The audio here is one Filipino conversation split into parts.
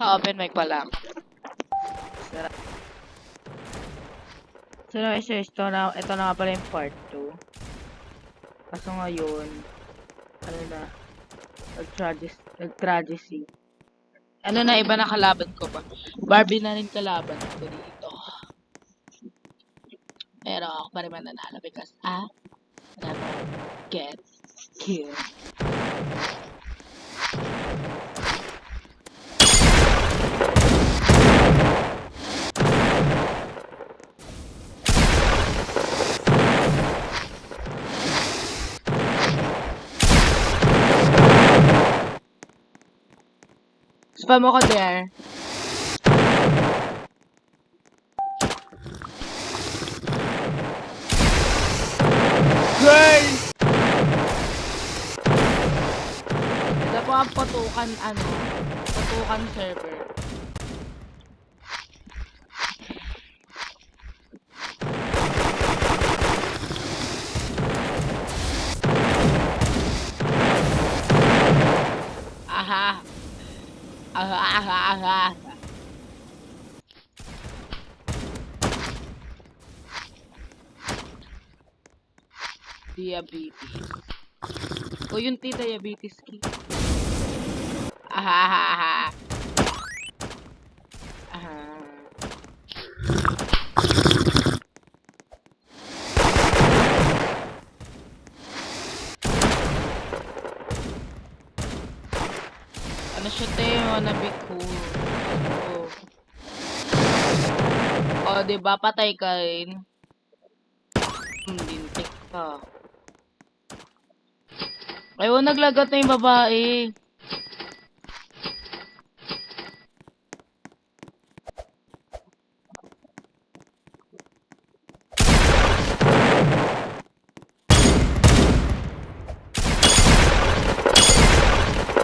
Naka-open mic pa lang. So, ito na nga pala yung part 2. Kaso ngayon, ano na, nag-tragedy. Ano na, iba na kalaban ko ba? Barbie na rin kalaban ko dito. Pero ako pa rin mananalo because never get killed. Spam ako there. Girl! Ito po ang patukan server. Aha. Diabetes. O yung diabetes ki. Aha. Ano siya wanna be cool. O, diba? Patay ka rin. Lintik ka. Ayaw, naglagat na yung babae.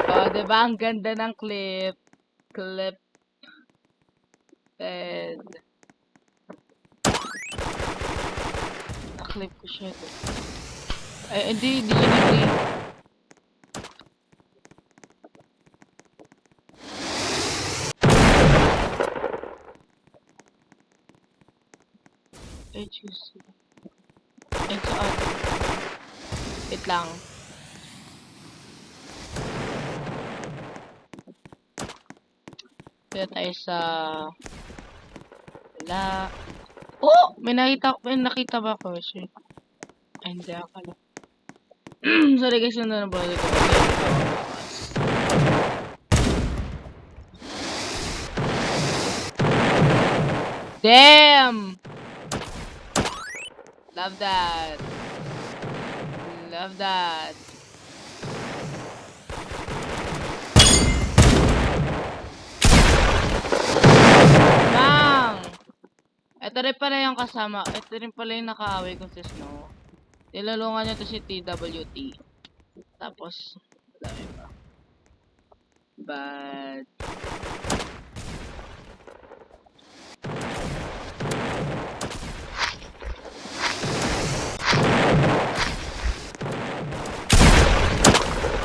O, diba? Ang ganda ng clip. Na-clip ko siya. Ay, hindi siya nag-clip. Wait lang. Kaya tayo sa... Wala. Oh! May nakita ba ako? Shit. Ay, hindi ako lang. Sorry guys, yun na nabalik ko. Damn! Love that. Bang! Ito rin pala yung kasama. Ito rin pala yung nakaaway ko si Snow. Nilalungan niya to si TWT. Tapos, dami pa. But...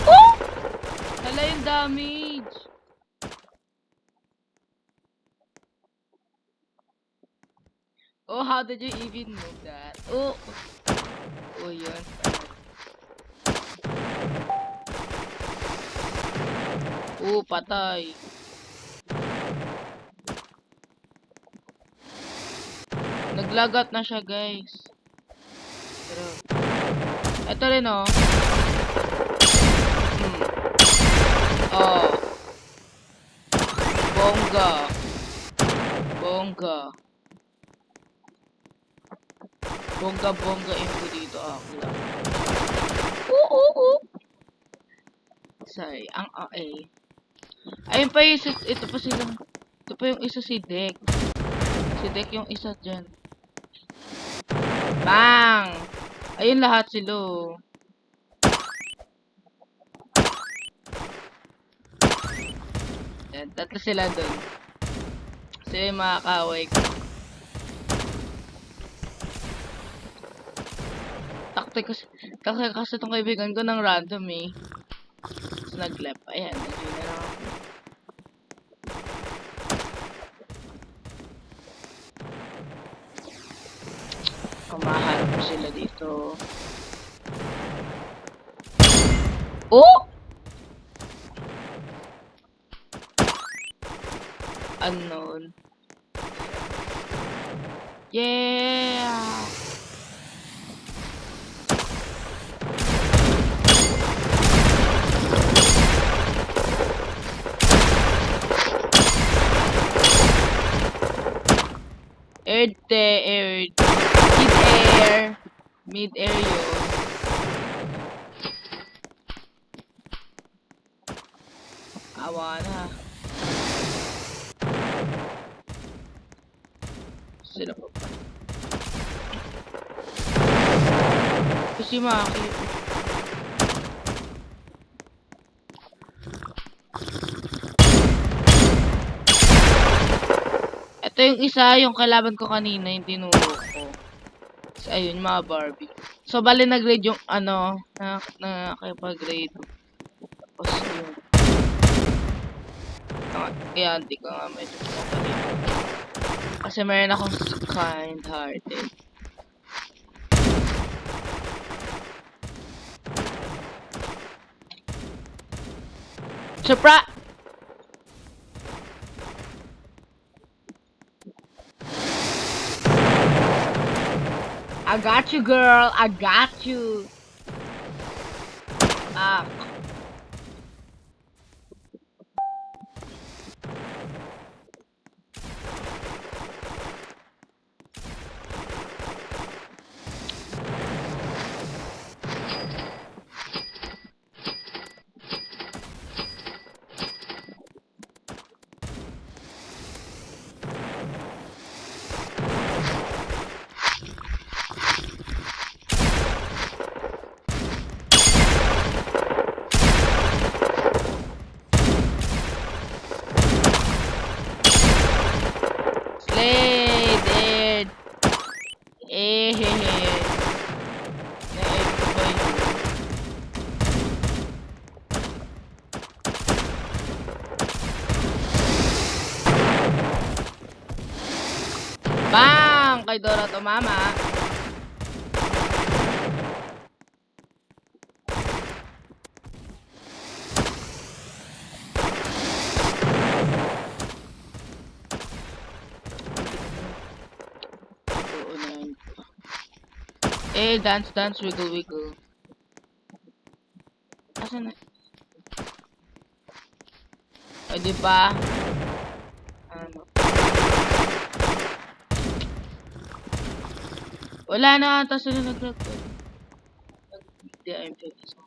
Oh! Hala yung damage! Oh, how did you even move that? Oh! Oh, yun. Oh, patay. Naglagat na siya, guys. Pero, eto rin, oh. Oh. Bongga info dito, ako lang. Sorry, ang okay. Ayun pa yung ito pa yung isa si Deck. Si Deck yung isa dyan. Bang! Ayun lahat sila. Yan, tatlo sila doon. Sila yung mga kaaway ko. Taktik kasi itong kaibigan ko ng random eh. Tapos nag-left. Ayan, nag-gina na ako. sila dito. Oh! Unknown. Yeah! Air. Mid-air. Mid-air yun. Awa na. Sila pa pa. Si Maki. Ito yung isa, yung kalaban ko kanina, yung tinuro ko. So, ayun, yung mga Barbie. So, bali nag-grade yung, nakipag-grade. Tapos, ayun. Kaya, hindi ko nga medyo kapalito. Kasi meron akong kind-hearted. Surprise! I got you, girl. I got you. Ah. Slay, dead. Hehehe. Na-aid ko ba yun? Bang! Kay Dora tumama. Dance, wiggle. Asan na? O, diba? Ano? Wala na ata sila nag-record. Hindi, I'm focused.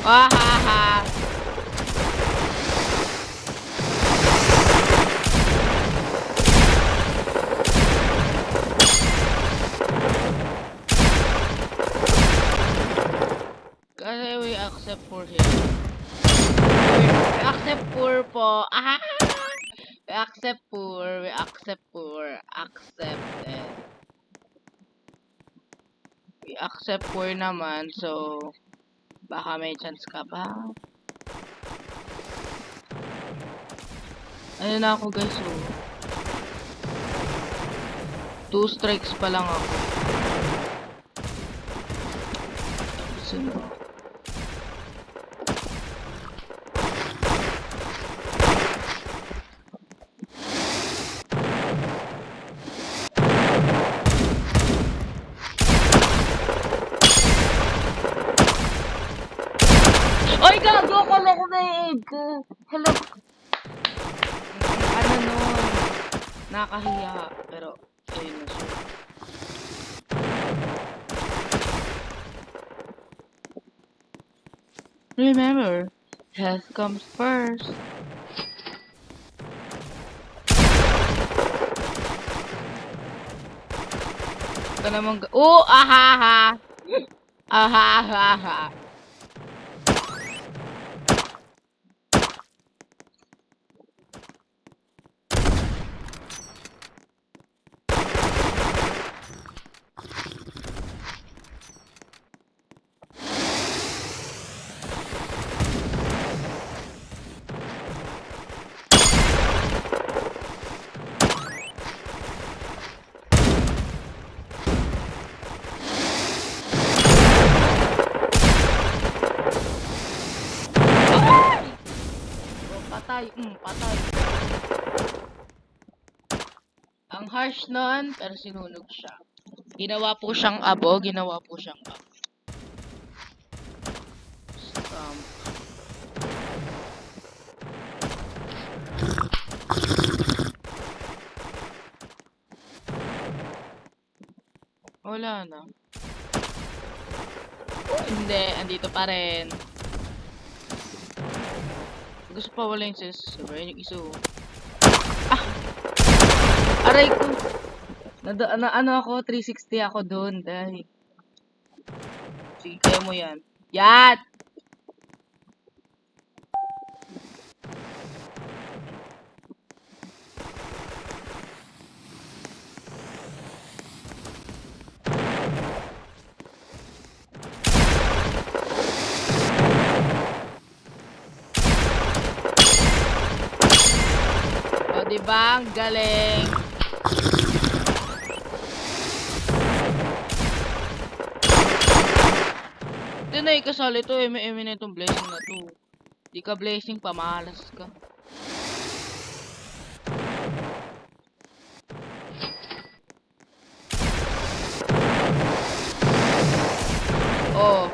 Wahaha! Kasi we accept for him. We accept poor po. Ah! We accept poor. Accepted. We accept poor naman, so baka may chance ka pa. Ano na ako guys, so 2 strikes pa lang ako. Sino? Ay, gago ko na ko na yung egg ko. Hello. Ano nun? Nakahiya. Pero, ayun na siya. Remember, health comes first. Ka naman oh, ahaha. Ahaha. Ang harsh nun, pero sinunog siya. Ginawa po siyang abo, ginawa po siyang abo. Stamp. Wala na. Hindi, andito pa rin. Gusto pa wala yung sensor, yung iso. Ah! Aray ko! Ano ako, 360 ako doon, dahil. Sige, kaya mo yan. Yan! O, diba? Ang galing. Ito na ikasali to, eme na itong blessing na to. Di ka blessing, pamahalas ka. Oh.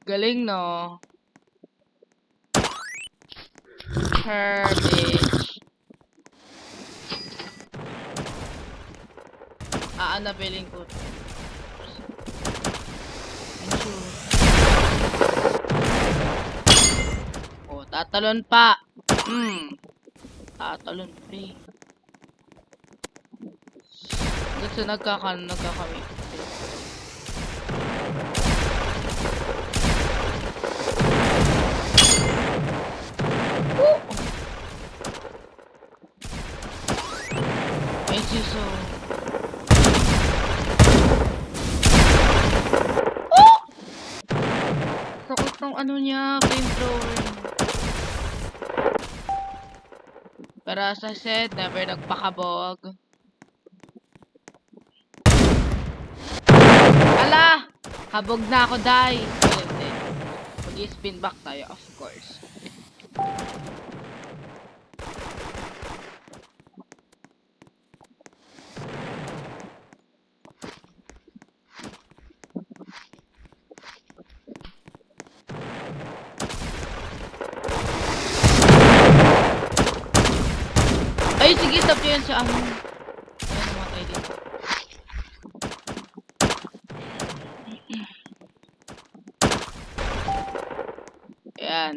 Galing, no? Bitch. Aanabiling ko. Oh, tatalon pa. Tatalon pa eh. Kasi nagkakamit. Ay, siso. Oh! Sakot ng ano niya, flamethrower. Pero as I said, never nagpakabog. Ala! Kabog na ako, die! Hindi. Mag-spin back tayo, of course. Ay, sige, tap yan sa ano. Ay, namatay dito. Ayan.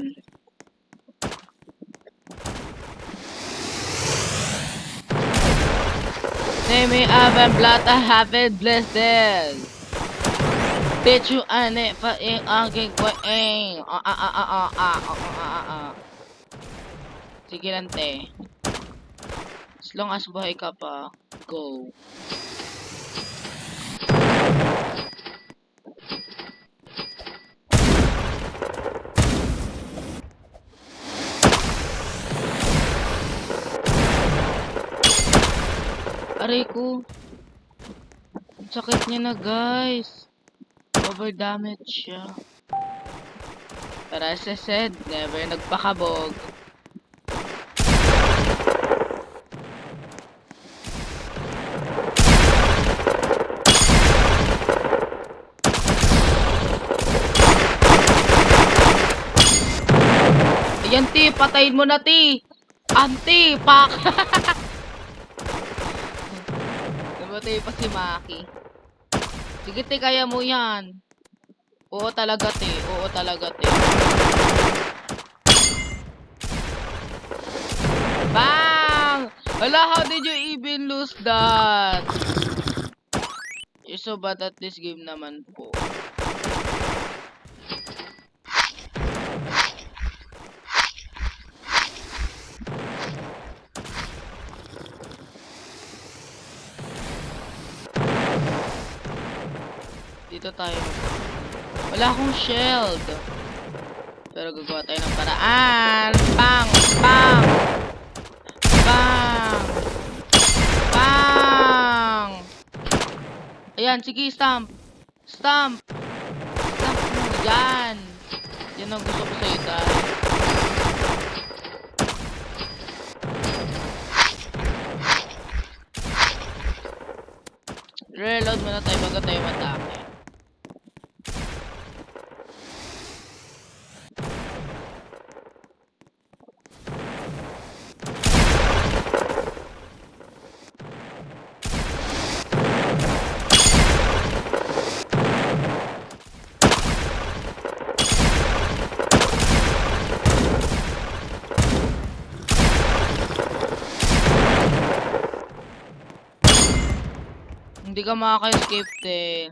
Name me Avan Blatt, I haven't blessed. Bitch, you and it, but in aking kweng. Sige lang, te. As long as buhay ka pa, go. Aray ko. Ang sakit niya na, guys. Over damage siya. Pero as I said, never nagpakabog. Ayan, ti, patayin mo na, ti. Anti, pak. Namatay pa si Maki. Sige, ti, kaya mo yan. Oo talaga, ti. Oo talaga, ti. Bang! Wala, how did you even lose that? You're so bad at this game naman po. Dito tayo. Wala akong shield. Pero gagawa tayo ng paraan. Bang! Bang! Bang! Bang! Ayan, sige, stamp. Stamp! Stamp mo! Yan! Yan ang gusto ko sa'yo, dahil. Reload muna tayo bago tayo matake. Hindi ka makaka-escape din.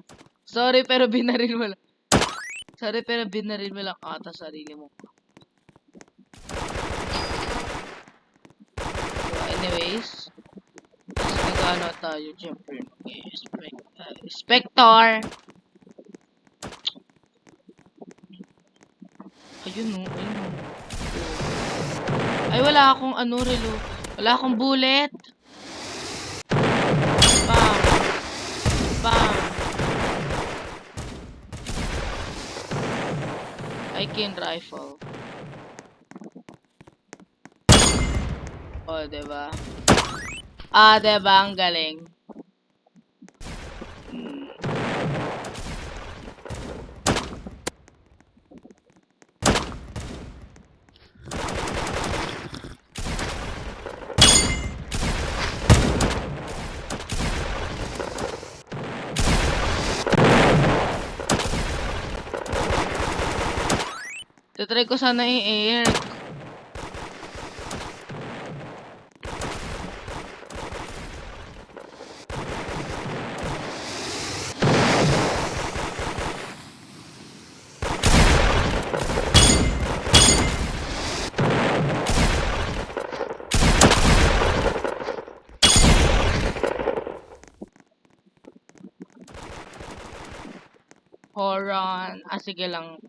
Sorry pero binaril mo lang. Sorry pero binaril mo lang ata sarili mo. So, anyways. Mas nag-ano tayo, syempre. Spector! Ayun no, ayun no. Ay, wala akong ano, relo. Wala akong bullet. Bam! Bam! I can rifle. Oh, diba? Ah, diba? Ang galing. Tatry ko sana i-air. Horon. Ah, sige lang.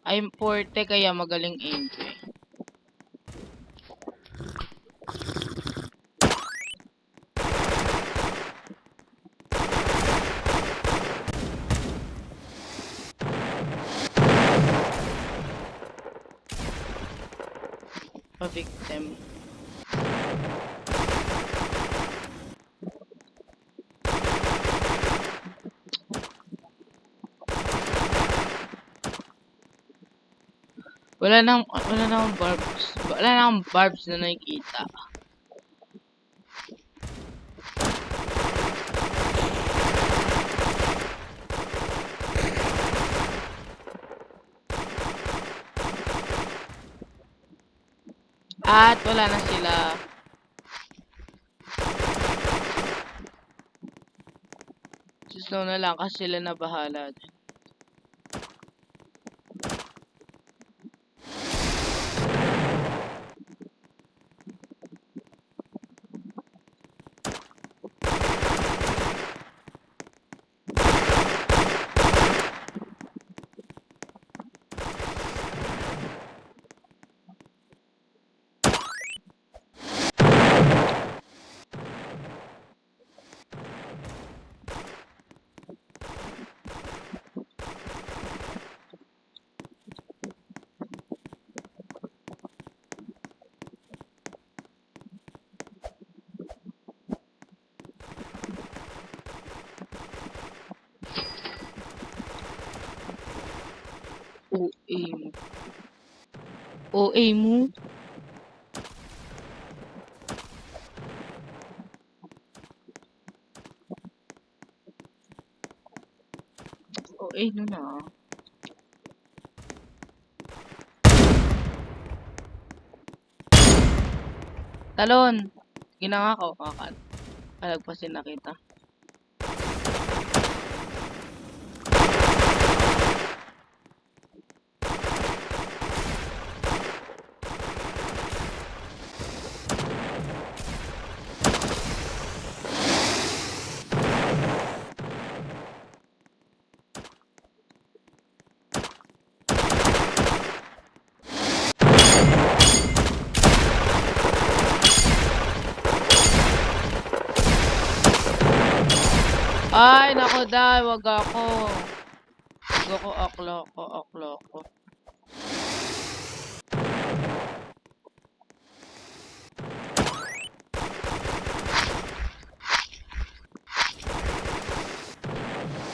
I'm forte kaya magaling aim ko eh. Pa-victim. Wala nang barbs. Wala nang barbs na nakikita. At wala na sila. Slow na lang kasi sila na bahala. OA mo. OA mo? OA no na. Talon! Ginanga ko. Kalagpasin na kita. Ay, naku day, wag ako. Wag ako, akla ko, akla ko.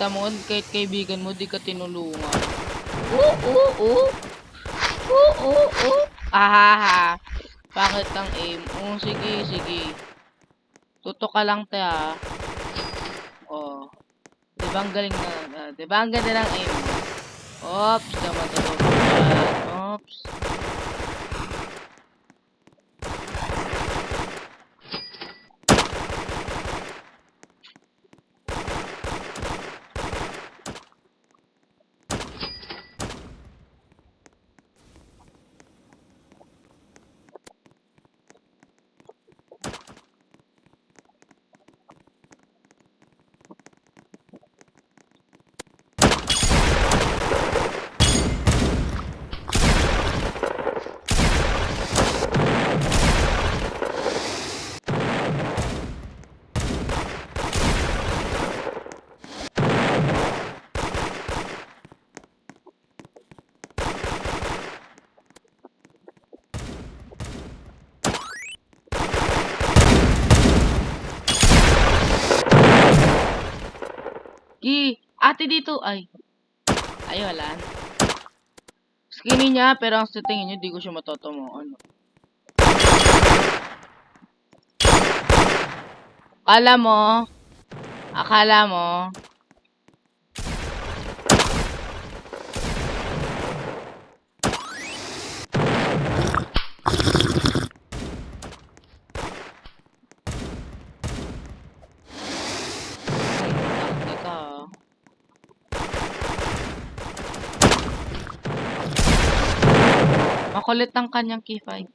Tamon, kahit kaibigan mo, di ka tinulungan. Oo. Ahaha. Bakit ang aim? Sige, sige. Tutok ka lang, te, ha. Oh. Diba ang galing na, diba ang ganda ng aim? Oops, tama tutok yan. Oops. Ate dito. Ay, wala. Skinny niya, pero ang sa tingin niyo, di ko siya matotomo. Ano? Akala mo, teka. Makulit ang kanyang key-fight.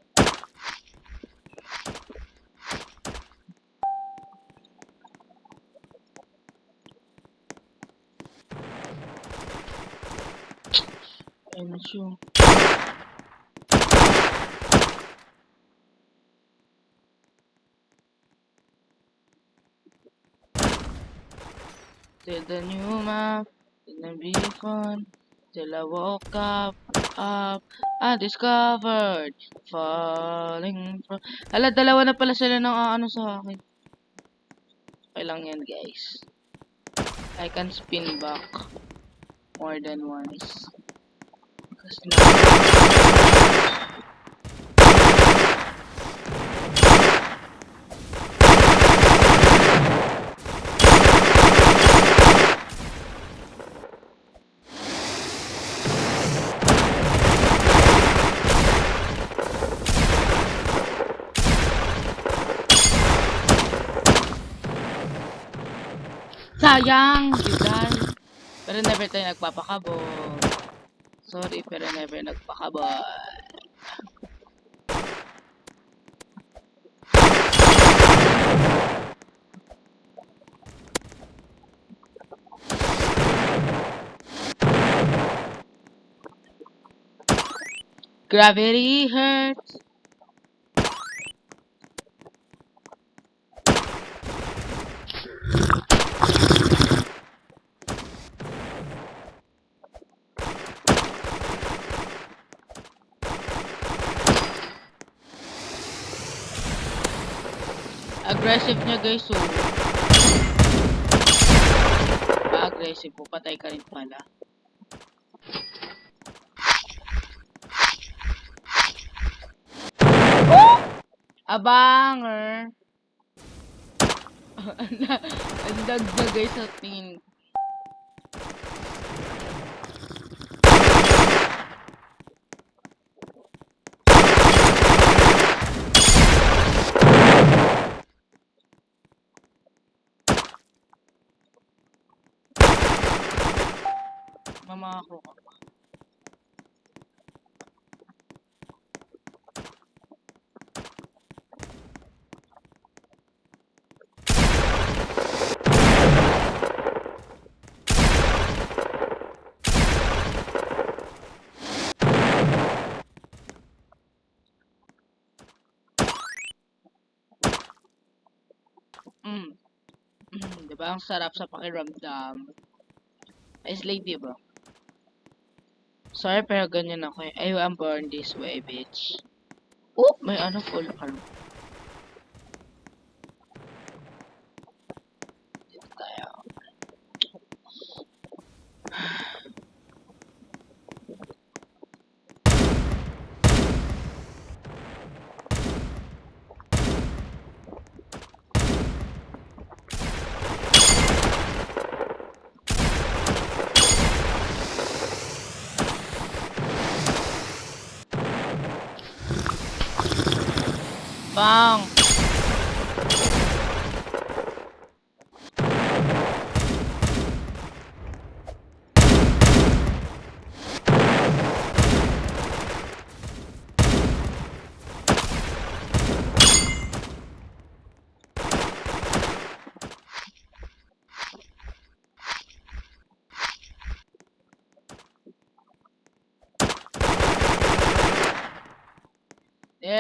Ayun siya. To the new map, gonna be fun. Till I woke up, I discovered, falling from... Hala, dalawa na pala sila ng ano sa akin. Okay lang yan, guys. I can spin back more than once. Kasi na... Sayang! Juday! Pero never tayo nagpapakabol. Sorry, pero never nagpakabol. Gravity hurts. Aggressive niya, guys, so... Pa-aggressive po, patay ka rin pala. Abanger! Ang dagdag, guys, sa tingin. Mamako ka pa. Diba? Diba ang sarap sa pakiramdam? Ay, slave, diba? Sorry, pero ganyan ako eh. I'm born this way, bitch. Oh, may ano, full arm. Dito tayo. Bang!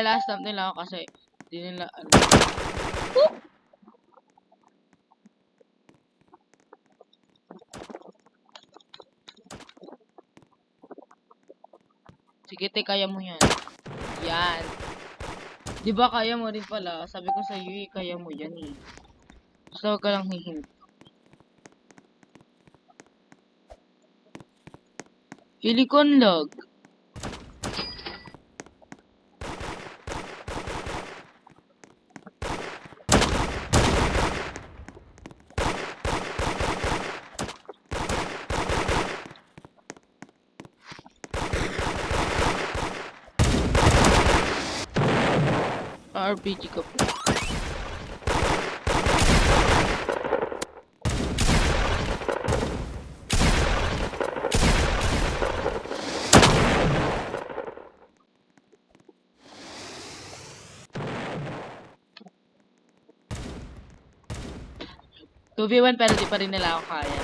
Last time nila ako kasi di nila ano. Sige, te, kaya mo yan. Yan. Di ba kaya mo rin pala? Sabi ko sa iyo, kaya mo yan eh. Gusto ka lang hihinto. Silicon log. RPG ka po. Two v 1 pero di pa rin nila ako kaya.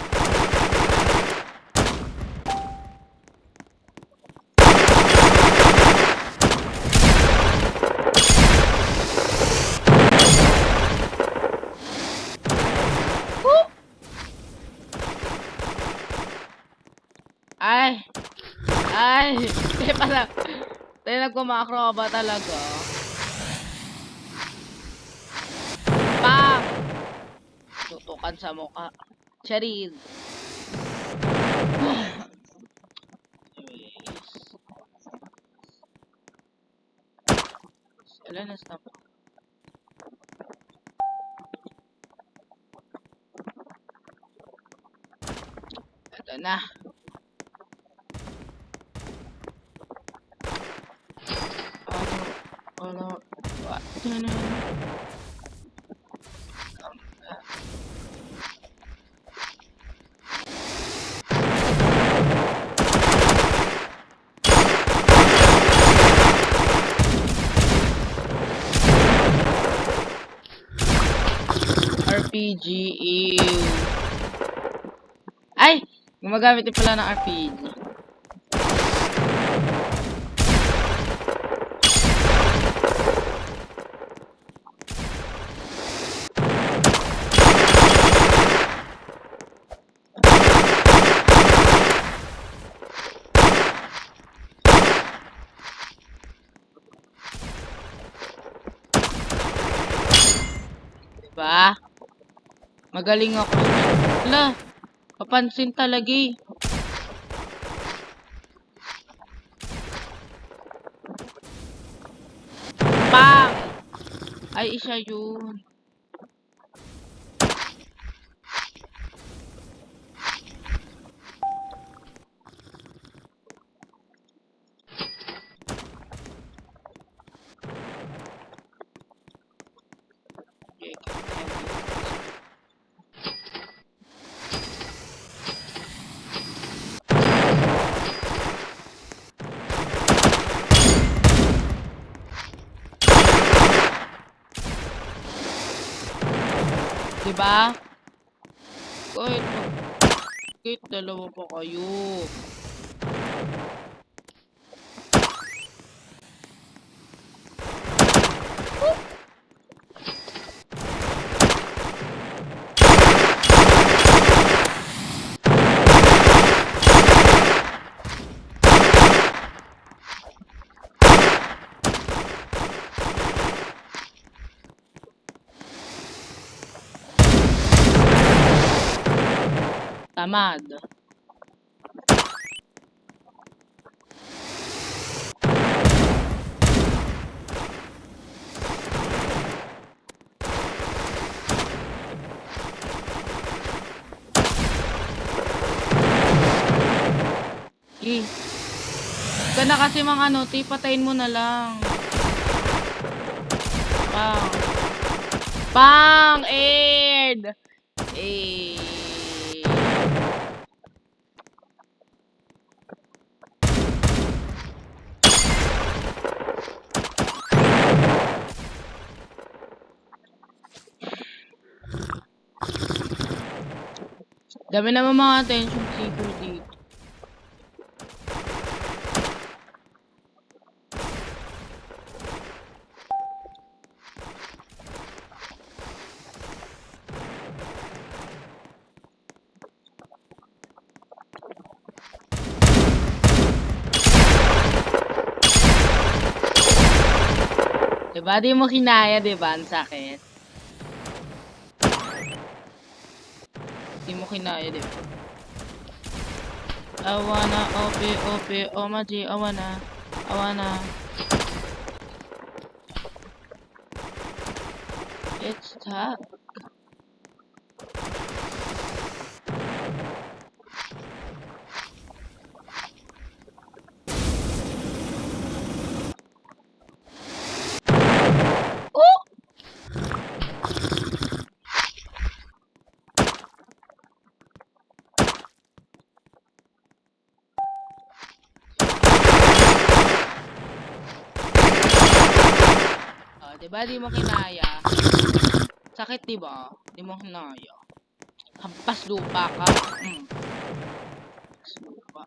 Ay! Ay! Hindi pala. Tayo nagkumakro ka ba talaga? Bang! Tutukan sa mukha. Charis. Ilan na stop? Ito na. What? RPG, ew. Ay! Gumagamit din pala ng RPG. Diba? Magaling ako. Wala. Papansin talaga eh. Bang! Ay, isa yun. Diba? Kahit dalawa pa kayo. Tamad. Ka na kasi mga ano, patayin mo na lang. Pang. Pang! Ed! Eh. Dami naman mga attention seeker dito. Diba? Di mo kinaya, diba? Ang sakit. Di mo kinaya, diba? Awana, ope, omaji, awana. It's tough. Diba di mo kinaya? Sakit diba? Di mo kinaya. Hampas lupa ka. Hampas lupa.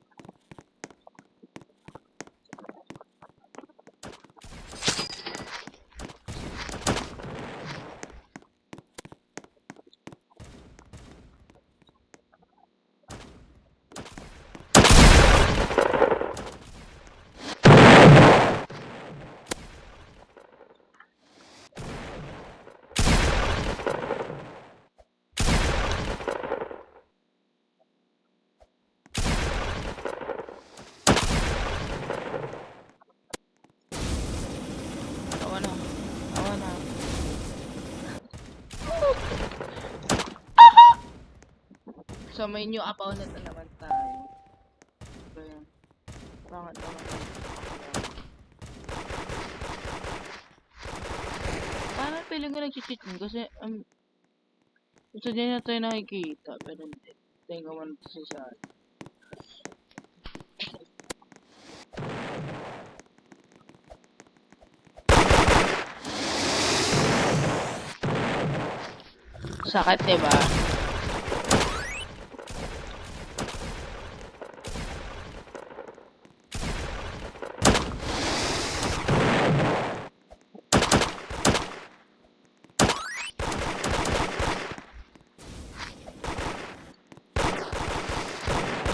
So may new opponent na naman tayo. Ayan. Bakit naman? Parang feeling ko nag-cheat kasi gusto din na tayo nakikita pero hindi. Tingnan ko man ito sa sakit diba?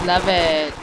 Love it.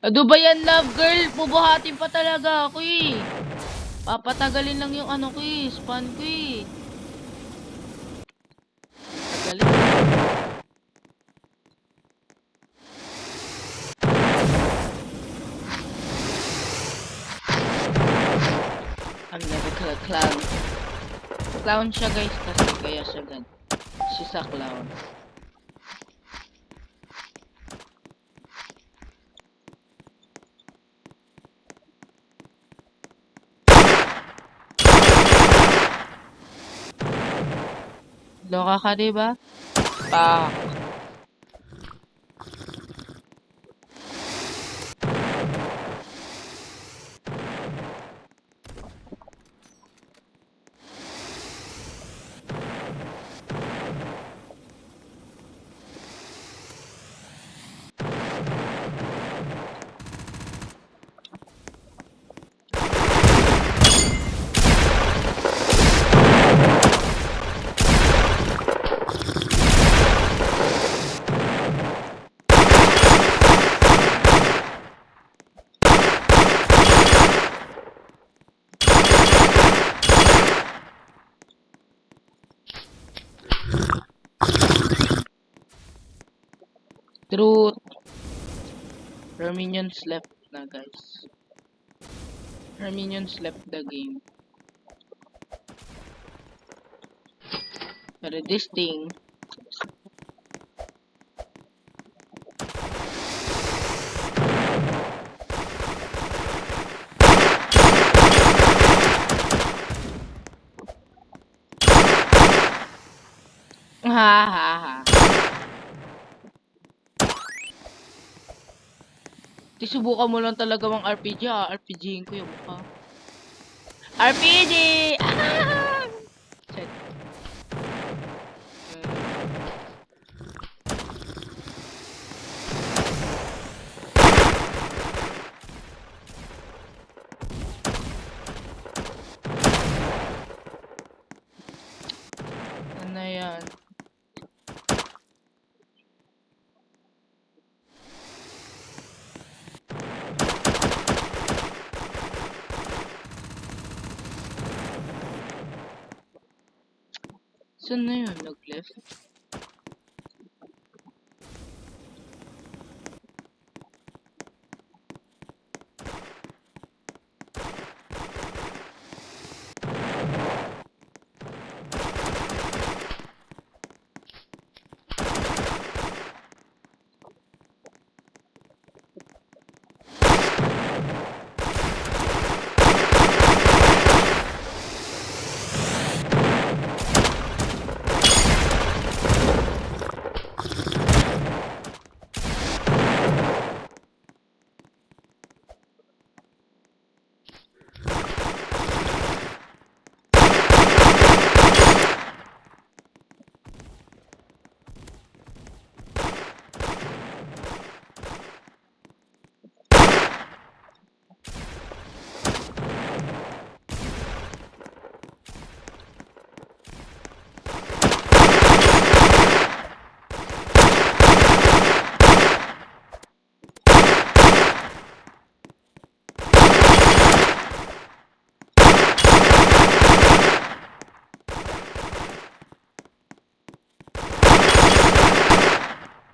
Ano ba yan, love girl? Bubuhatin pa talaga ako eh. Papatagalin lang yung ano ko eh, span ko eh. Tagalin. Ang never clown. Clown siya guys kasi kaya siya gan. She's a clown. Loka ka diba? Pak. Truth. Our minions left na, guys. Our minions left the game. Pero this thing, ha ha ha. Subukan mo lang talaga mang RPG, RPGin ko yung mukha. RPG! Ah! Shit. Ano yan? Saan na yun? Nag-left?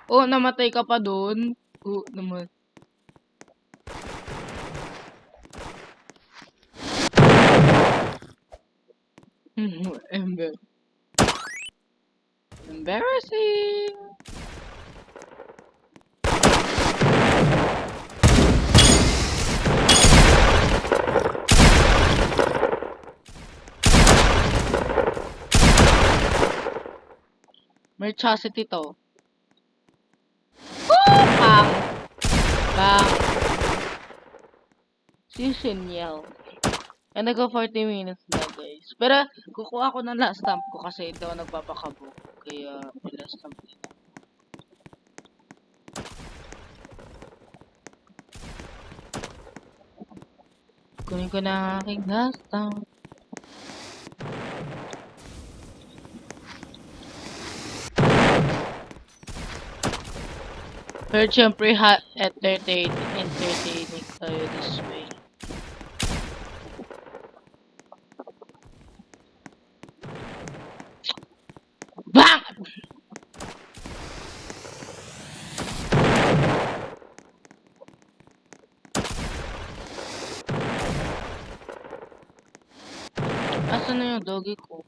Oh, namatay ka pa doon. Oh, naman. Embarrassing. Merchosity to. Bang! Bang! Seasonial. Nag 40 minutes na, guys. Pero, kukuha ko ng last stamp ko kasi hindi ako nagpapakabo. Kaya, may last stamp din. Kunin ko na aking last stamp. Pero syempre, entertaining tayo this way. Bang! Asan na yung doggy ko?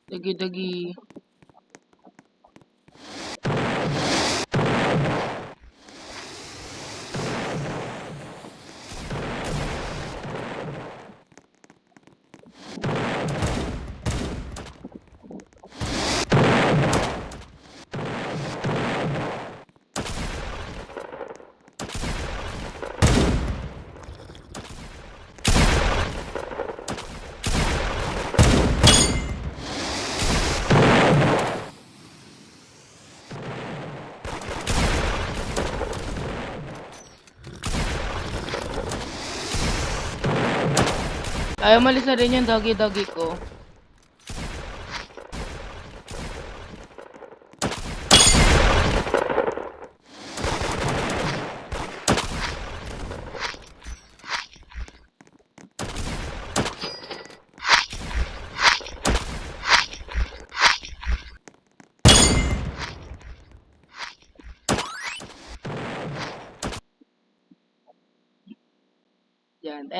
Dagi-dagi. Ayaw malis na rin yung doggy-doggy ko. Yan.